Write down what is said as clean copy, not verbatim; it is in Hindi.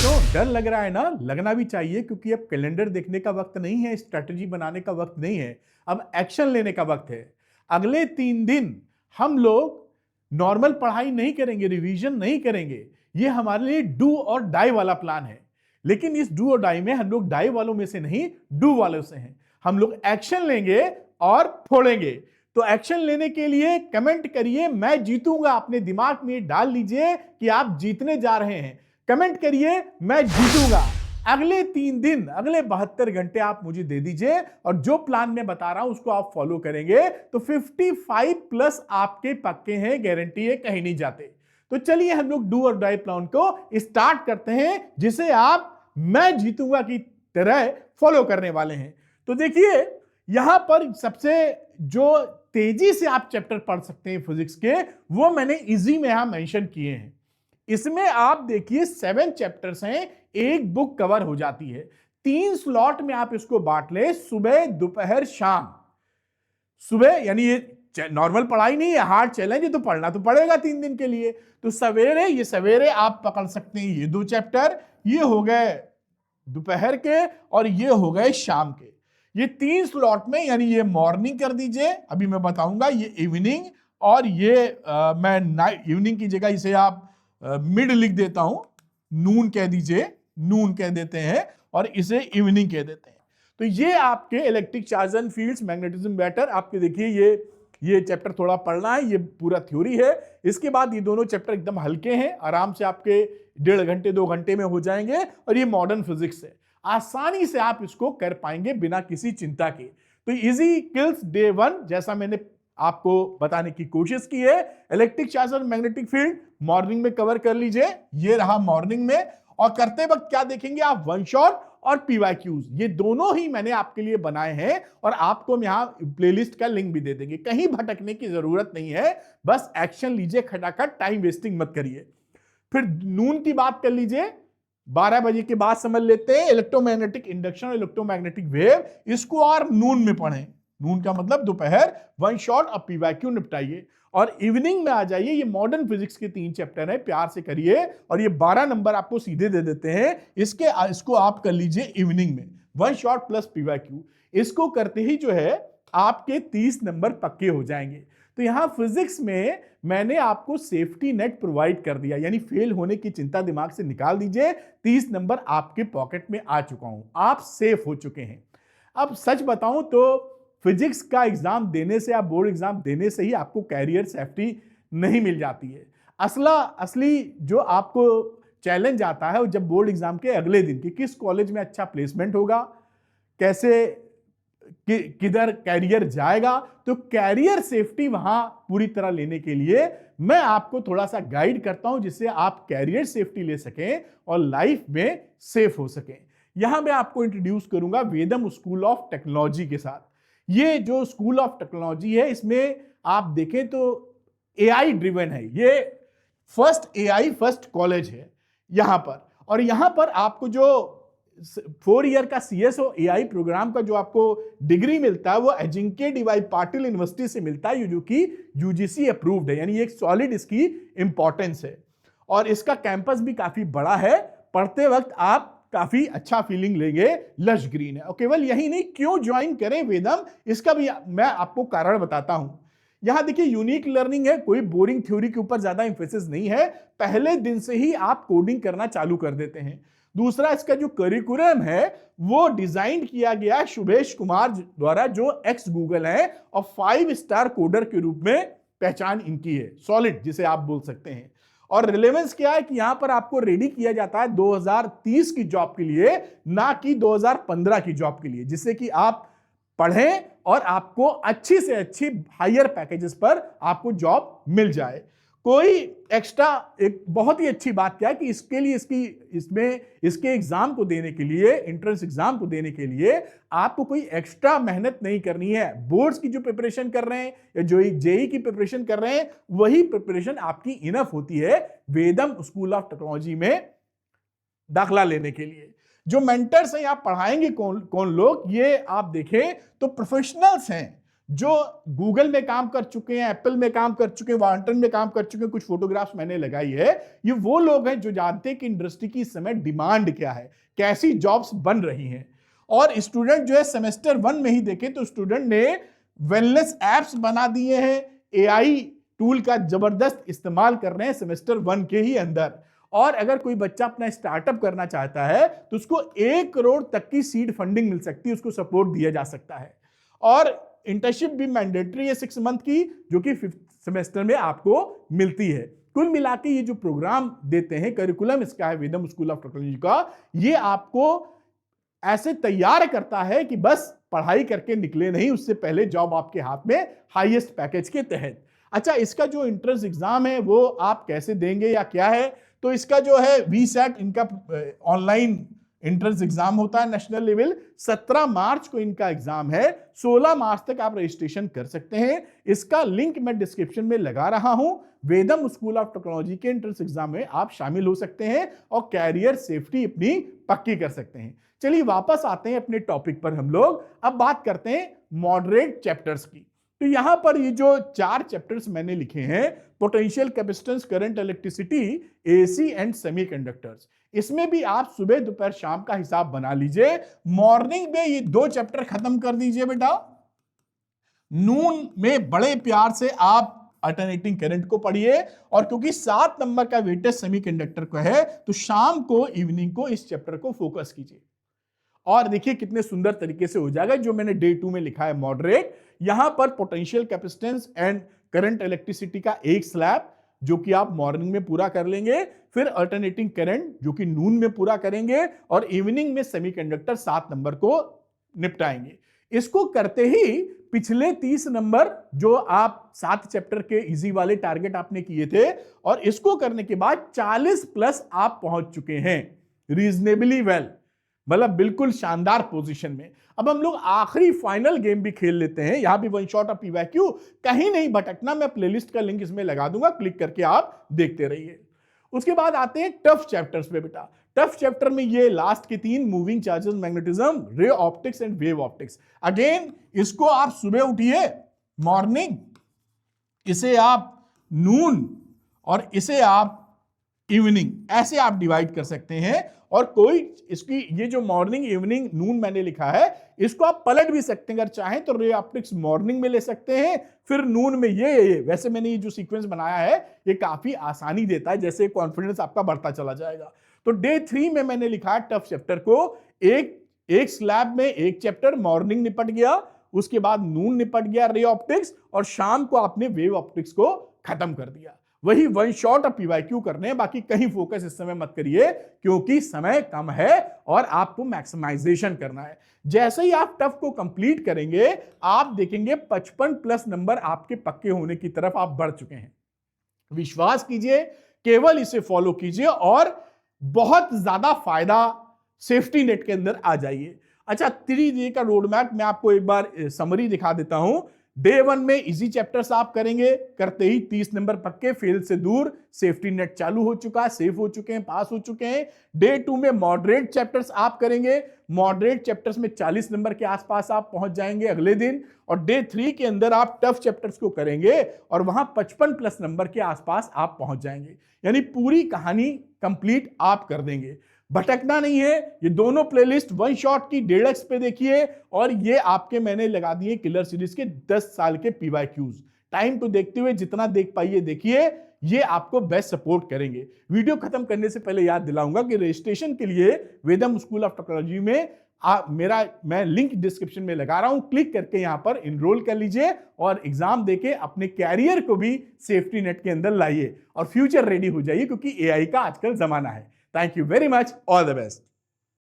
क्यों डर लग रहा है ना? लगना भी चाहिए, क्योंकि अब कैलेंडर देखने का वक्त नहीं है, स्ट्रेटजी बनाने का वक्त नहीं है, अब एक्शन लेने का वक्त है। अगले 3 दिन हम लोग नॉर्मल पढ़ाई नहीं करेंगे, रिवीजन नहीं करेंगे। ये हमारे लिए डू और डाई वाला प्लान है। लेकिन इस डू और डाई में हम लोग डाई वालों में से नहीं, डू वालों से हैं। हम लोग एक्शन लेंगे और फोड़ेंगे। तो एक्शन लेने के लिए कमेंट करिए मैं जीतूंगा। अपने दिमाग में डाल लीजिए कि आप जीतने जा रहे हैं। कमेंट करिए मैं जीतूंगा। अगले 3 दिन, अगले 72 घंटे आप मुझे दे दीजिए, और जो प्लान मैं बता रहा हूं उसको आप फॉलो करेंगे तो 55+ आपके पक्के हैं, गारंटी है, कहीं नहीं जाते। तो चलिए हम लोग डू और डाई प्लान को स्टार्ट करते हैं, जिसे आप मैं जीतूंगा की तरह फॉलो करने वाले हैं। तो देखिए यहां पर सबसे जो तेजी से आप चैप्टर पढ़ सकते हैं फिजिक्स के, वो मैंने इजी में यहां मेंशन किए हैं। इसमें आप देखिए 7 चैप्टर्स हैं, एक बुक कवर हो जाती है। 3 स्लॉट में आप इसको बांट ले, सुबह दोपहर शाम। सुबह यानी ये नॉर्मल पढ़ाई नहीं है, हार्ड चैलेंज है, तो पढ़ना तो पड़ेगा 3 दिन के लिए। तो सवेरे, ये सवेरे आप पकड़ सकते हैं ये 2 चैप्टर, ये हो गए दोपहर के, और ये हो गए शाम के। ये 3 स्लॉट में, यानी ये मॉर्निंग कर दीजिए, अभी मैं बताऊंगा, ये इवनिंग, और ये मैं नाइट, इवनिंग की जगह इसे आप मिड लिख देता हूं, नून कह दीजिए, नून कह देते हैं, और इसे इवनिंग कह देते हैं। तो ये आपके electric charge and fields, magnetism better, आपके देखिए ये चैप्टर थोड़ा पढ़ना है, ये पूरा थ्योरी है। इसके बाद ये दोनों चैप्टर एकदम हल्के हैं, आराम से आपके 1.5 घंटे 2 घंटे में हो जाएंगे, और ये मॉडर्न फिजिक्स है, आसानी से आप इसको कर पाएंगे बिना किसी चिंता के। तो इजी किल्स डे 1, जैसा मैंने आपको बताने की कोशिश की है। इलेक्ट्रिक चार्ज और मैग्नेटिक फील्ड मॉर्निंग में कवर कर लीजिए, ये रहा मॉर्निंग में। और करते वक्त क्या देखेंगे आप, वन शॉट और पीवाईक्यूज, ये दोनों ही मैंने आपके लिए बनाए हैं, और आपको हम यहां प्लेलिस्ट का लिंक भी दे देंगे। कहीं भटकने की जरूरत नहीं है, बस एक्शन लीजिए खटाखट, टाइम वेस्टिंग मत करिए। फिर नून की बात कर लीजिए, 12 बजे के बाद समझ लेते हैं इलेक्ट्रोमैग्नेटिक इंडक्शन और इलेक्ट्रोमैग्नेटिक वेव, इसको और नून में पढ़ें। नून का मतलब दोपहर, वन शॉट और पीवाईक्यू निपटाइए। और इवनिंग में आ जाइए, ये मॉडर्न फिजिक्स के 3 चैप्टर है, प्यार से करिए, और ये 12 नंबर आपको सीधे दे देते हैं। इसको आप कर लीजिए इवनिंग में, वन शॉट प्लस पीवाईक्यू। इसको करते ही जो है आपके 30 नंबर पक्के हो जाएंगे। तो यहां फिजिक्स में मैंने आपको सेफ्टी नेट प्रोवाइड कर दिया, यानी फेल होने की चिंता दिमाग से निकाल दीजिए। 30 नंबर आपके पॉकेट में आ चुका हूं, आप सेफ हो चुके हैं। अब सच बताऊं तो फिजिक्स का एग्जाम देने से, आप बोर्ड एग्जाम देने से ही आपको कैरियर सेफ्टी नहीं मिल जाती है। असली जो आपको चैलेंज आता है वो जब बोर्ड एग्जाम के अगले दिन, कि किस कॉलेज में अच्छा प्लेसमेंट होगा, कैसे किधर कैरियर जाएगा। तो कैरियर सेफ्टी वहां पूरी तरह लेने के लिए मैं आपको थोड़ा सा गाइड करता हूं, जिससे आप कैरियर सेफ्टी ले सकें और लाइफ में सेफ हो सकें। यहां मैं आपको इंट्रोड्यूस करूंगा वेदम स्कूल ऑफ टेक्नोलॉजी के साथ। ये जो स्कूल ऑफ टेक्नोलॉजी है, इसमें आप देखें तो एआई ड्रिवन है, ये फर्स्ट एआई फर्स्ट कॉलेज है यहां पर। और यहां पर आपको जो 4 ईयर का सीएसओ एआई प्रोग्राम का जो आपको डिग्री मिलता है, वो अजिंक्य डीवाई पाटिल यूनिवर्सिटी से मिलता है, जो कि यूजीसी अप्रूव्ड है, यानी एक सॉलिड इसकी इंपॉर्टेंस है। और इसका कैंपस भी काफी बड़ा है, पढ़ते वक्त आप काफी अच्छा फीलिंग लेंगे, लश ग्रीन है। और केवल यही नहीं, क्यों ज्वाइन करें वेदम, इसका भी मैं आपको कारण बताता हूं। यहां देखिए यूनिक लर्निंग है, कोई बोरिंग थ्योरी के ऊपर ज्यादा इंफेसिस नहीं है, पहले दिन से ही आप कोडिंग करना चालू कर देते हैं। दूसरा, इसका जो करिकुलम है वो डिजाइन किया गया शुभेश कुमार द्वारा, जो एक्स गूगल है, और 5 स्टार कोडर के रूप में पहचान इनकी है, सॉलिड जिसे आप बोल सकते हैं। और रिलेवेंस क्या है कि यहां पर आपको रेडी किया जाता है 2030 की जॉब के लिए, ना कि 2015 की जॉब के लिए, जिससे कि आप पढ़ें और आपको अच्छी से अच्छी हायर पैकेजेस पर आपको जॉब मिल जाए। कोई एक्स्ट्रा, एक बहुत ही अच्छी बात क्या है कि इसके लिए इसके एग्जाम को देने के लिए, एंट्रेंस एग्जाम को देने के लिए आपको कोई एक्स्ट्रा मेहनत नहीं करनी है। बोर्ड्स की जो प्रिपरेशन कर रहे हैं या जो जेई की प्रिपरेशन कर रहे हैं, वही प्रिपरेशन आपकी इनफ होती है वेदम स्कूल ऑफ टेक्नोलॉजी में दाखला लेने के लिए। जो मेंटर्स हैं, आप पढ़ाएंगे कौन कौन लोग, ये आप देखें तो प्रोफेशनल्स हैं, जो गूगल में काम कर चुके हैं, एप्पल में काम कर चुके हैं, वांटन में काम कर चुके हैं, कुछ फोटोग्राफ्स मैंने लगाई है। ये वो लोग हैं जो जानते हैं कि इंडस्ट्री की इस समय डिमांड क्या है, कैसी जॉब्स बन रही हैं। और स्टूडेंट जो है सेमेस्टर 1 में ही देखे तो स्टूडेंट ने वेलनेस एप्स बना दिए हैं, एआई टूल का जबरदस्त इस्तेमाल कर रहे हैं सेमेस्टर 1 के ही अंदर। और अगर कोई बच्चा अपना स्टार्टअप करना चाहता है तो उसको 1 करोड़ तक की सीड फंडिंग मिल सकती है, उसको सपोर्ट दिया जा सकता है। और इंटर्नशिप भी मैंडेटरी है 6 मंथ की, जो कि 5th सेमेस्टर में आपको मिलती है। कुल मिला के ये जो प्रोग्राम देते हैं, करिकुलम इसका है वेदम स्कूल ऑफ टेक्नोलॉजी का, ये आपको ऐसे तैयार करता है कि बस पढ़ाई करके निकले नहीं, उससे पहले जॉब आपके हाथ में हाईएस्ट पैकेज के तहत। अच्छा, इसका जो एंट्रेंस एग्जाम है वो आप कैसे देंगे या क्या है, तो इसका जो है वीसेट, इनका ऑनलाइन एंट्रेंस एग्जाम होता है नेशनल लेवल। 17 मार्च को इनका एग्जाम है, 16 मार्च तक आप रजिस्ट्रेशन कर सकते हैं। इसका लिंक मैं डिस्क्रिप्शन में लगा रहा हूं। वेदम स्कूल ऑफ टेक्नोलॉजी के एंट्रेंस एग्जाम में आप शामिल हो सकते हैं और कैरियर सेफ्टी अपनी पक्की कर सकते हैं। चलिए वापस आते हैं अपने टॉपिक पर। हम लोग अब बात करते हैं मॉडरेट चैप्टर्स की। तो यहां पर ये जो 4 चैप्टर्स मैंने लिखे हैं, potential capacitance, current electricity, AC and semiconductors, इसमें भी आप सुबह दोपहर शाम का हिसाब बना लीजिए। मॉर्निंग में ये 2 चैप्टर खत्म कर दीजिए बेटा, नून में बड़े प्यार से आप अल्टरनेटिंग करंट को पढ़िए, और क्योंकि 7 नंबर का वेटेज सेमीकंडक्टर को है तो शाम को, इवनिंग को इस चैप्टर को फोकस कीजिए। और देखिए कितने सुंदर तरीके से हो जाएगा। जो मैंने डे 2 में लिखा है मॉडरेट, यहां पर potential capacitance and current electricity का एक स्लैब जो कि आप मॉर्निंग में पूरा कर लेंगे, फिर अल्टरनेटिंग करंट जो कि नून में पूरा करेंगे, और इवनिंग में सेमीकंडक्टर 7 नंबर को निपटाएंगे। इसको करते ही पिछले 30 नंबर जो आप 7 चैप्टर के इजी वाले टारगेट आपने किए थे, और इसको करने के बाद 40 प्लस आप पहुंच चुके हैं, रीजनेबली वेल, मतलब बिल्कुल शानदार पोजीशन में। अब हम लोग आखिरी फाइनल गेम भी खेल लेते हैं। यहां भी वन शॉट ऑफ पीवाईक्यू, कहीं नहीं भटकना, मैं प्लेलिस्ट का लिंक इसमें लगा दूंगा, क्लिक करके आप देखते रहिए। उसके बाद आते हैं टफ चैप्टर्स पे बेटा। टफ चैप्टर में ये लास्ट के 3, moving charges, magnetism, ray optics and wave optics. Again इसको आप सुबह उठिए मॉर्निंग, इसे आप नून, और इसे आप इवनिंग, ऐसे आप डिवाइड कर सकते हैं। और कोई इसकी ये जो मॉर्निंग इवनिंग नून मैंने लिखा है, इसको आप पलट भी सकते हैं अगर चाहें तो। रे ऑप्टिक्स मॉर्निंग में ले सकते हैं, फिर नून में ये। वैसे मैंने ये जो सीक्वेंस बनाया है ये काफी आसानी देता है, जैसे कॉन्फिडेंस आपका बढ़ता चला जाएगा। तो डे 3 में मैंने लिखा है टफ चैप्टर को, एक स्लैब में एक चैप्टर, मॉर्निंग निपट गया, उसके बाद नून निपट गया रे ऑप्टिक्स, और शाम को आपने वेव ऑप्टिक्स को खत्म कर दिया। वही वन शॉट ऑफ पीवाईक्यू करने हैं, बाकी कहीं फोकस इस समय मत करिए क्योंकि समय कम है और आपको मैक्सिमाइजेशन करना है। जैसे ही आप टफ को कंप्लीट करेंगे, आप देखेंगे 55 प्लस नंबर आपके पक्के होने की तरफ आप बढ़ चुके हैं। विश्वास कीजिए, केवल इसे फॉलो कीजिए और बहुत ज्यादा फायदा सेफ्टी नेट के अंदर आ जाइए। अच्छा, 3 डे का रोड मैप मैं आपको एक बार समरी दिखा देता हूं। डे 1 में इजी चैप्टर्स आप करेंगे, करते ही 30 नंबर पक्के, फेल से दूर, सेफ्टी नेट चालू हो चुका है, सेफ हो चुके हैं, पास हो चुके हैं। डे 2 में मॉडरेट चैप्टर्स आप करेंगे, मॉडरेट चैप्टर्स में 40 नंबर के आसपास आप पहुंच जाएंगे अगले दिन। और डे 3 के अंदर आप टफ चैप्टर्स को करेंगे और वहां 55 प्लस नंबर के आसपास आप पहुंच जाएंगे, यानी पूरी कहानी कंप्लीट आप कर देंगे। भटकना नहीं है, ये दोनों प्लेलिस्ट वन शॉट की 1.5x पे देखिए, और ये आपके मैंने लगा दिए किलर सीरीज के 10 साल के पीवाईक्यूज। टाइम को देखते हुए जितना देख पाइए देखिए, ये आपको बेस्ट सपोर्ट करेंगे। वीडियो खत्म करने से पहले याद दिलाऊंगा कि रजिस्ट्रेशन के लिए वेदम स्कूल ऑफ टेक्नोलॉजी में मैं लिंक डिस्क्रिप्शन में लगा रहा हूं, क्लिक करके यहां पर इनरोल कर लीजिए और एग्जाम देके अपने कैरियर को भी सेफ्टी नेट के अंदर लाइए और फ्यूचर रेडी हो जाइए, क्योंकि एआई का आजकल जमाना है। Thank you very much. All the best.